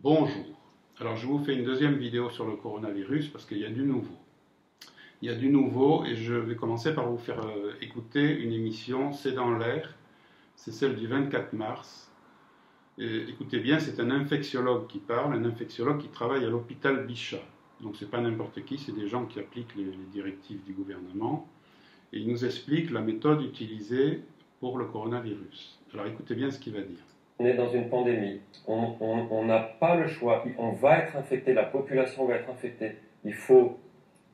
Bonjour. Alors je vous fais une deuxième vidéo sur le coronavirus parce qu'il y a du nouveau. Il y a du nouveau et je vais commencer par vous faire écouter une émission, C'est dans l'air. C'est celle du 24 mars. Et, écoutez bien, c'est un infectiologue qui parle, un infectiologue qui travaille à l'hôpital Bichat. Donc c'est pas n'importe qui, c'est des gens qui appliquent les directives du gouvernement. Et il nous explique la méthode utilisée pour le coronavirus. Alors écoutez bien ce qu'il va dire. On est dans une pandémie. On n'a pas le choix. On va être infecté. La population va être infectée. Il faut,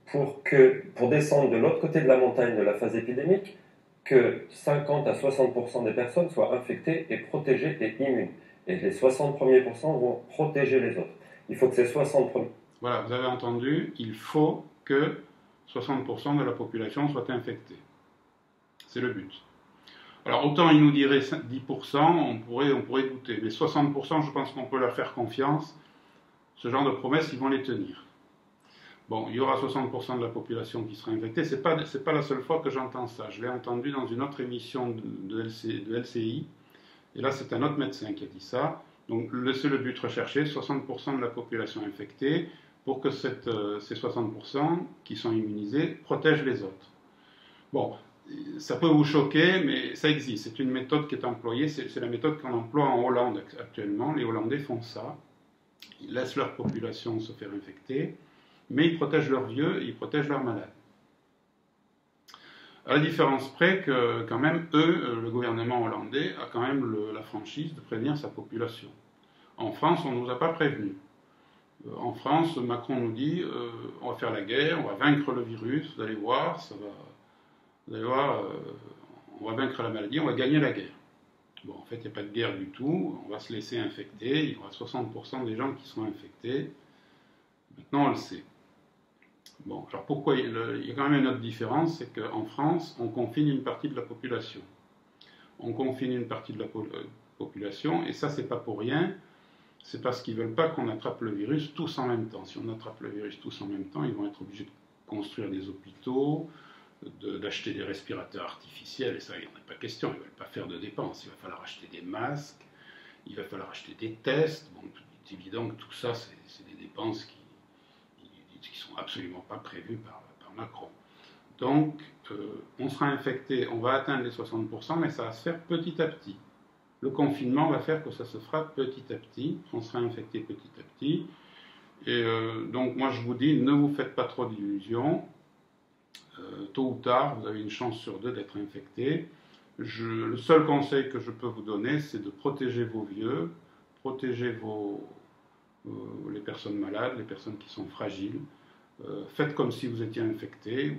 pour descendre de l'autre côté de la montagne de la phase épidémique, que 50 à 60% des personnes soient infectées et protégées et immunes. Et les 60 premiers pourcents vont protéger les autres. Il faut que ces 60 premiers... Voilà, vous avez entendu, il faut que 60% de la population soit infectée. C'est le but. Alors autant il nous dirait 10%, on pourrait douter, mais 60%, je pense qu'on peut leur faire confiance. Ce genre de promesses, ils vont les tenir. Bon, il y aura 60% de la population qui sera infectée. C'est pas la seule fois que j'entends ça. Je l'ai entendu dans une autre émission de LCI. Et là, c'est un autre médecin qui a dit ça. Donc, c'est le but recherché, 60% de la population infectée, pour que ces 60% qui sont immunisés protègent les autres. Bon, ça peut vous choquer, mais ça existe. C'est une méthode qui est employée. C'est la méthode qu'on emploie en Hollande actuellement. Les Hollandais font ça. Ils laissent leur population se faire infecter, mais ils protègent leurs vieux et ils protègent leurs malades. À la différence près que, quand même, le gouvernement hollandais a quand même la franchise de prévenir sa population. En France, on ne nous a pas prévenus. En France, Macron nous dit on va faire la guerre, on va vaincre le virus, vous allez voir, vous allez voir, on va vaincre la maladie, on va gagner la guerre. Bon, en fait, il n'y a pas de guerre du tout, on va se laisser infecter, il y aura 60% des gens qui seront infectés. Maintenant, on le sait. Bon, alors pourquoi il y a quand même une autre différence, c'est qu'en France, on confine une partie de la population. On confine une partie de la population, et ça, c'est pas pour rien, c'est parce qu'ils veulent pas qu'on attrape le virus tous en même temps. Si on attrape le virus tous en même temps, ils vont être obligés de construire des hôpitaux, d'acheter des respirateurs artificiels, et ça, il n'y en a pas question, ils ne veulent pas faire de dépenses. Il va falloir acheter des masques, il va falloir acheter des tests. Bon, c'est évident que tout ça, c'est des dépenses qui sont absolument pas prévues par Macron. Donc, on sera infecté, on va atteindre les 60%, mais ça va se faire petit à petit. Le confinement va faire que ça se fera petit à petit, on sera infecté petit à petit. Et donc, moi, je vous dis, ne vous faites pas trop d'illusions. Tôt ou tard, vous avez une chance sur deux d'être infecté. Le seul conseil que je peux vous donner, c'est de protéger vos vieux, protéger les personnes malades, les personnes qui sont fragiles. Faites comme si vous étiez infecté.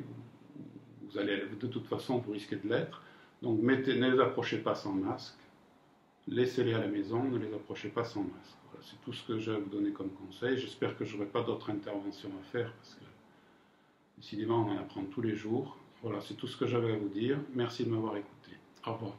Vous allez, de toute façon, vous risquez de l'être. Donc, ne les approchez pas sans masque. Laissez-les à la maison, ne les approchez pas sans masque. Voilà, c'est tout ce que j'ai à vous donner comme conseil. J'espère que je n'aurai pas d'autres interventions à faire parce que décidément, on en apprend tous les jours. Voilà, c'est tout ce que j'avais à vous dire. Merci de m'avoir écouté. Au revoir.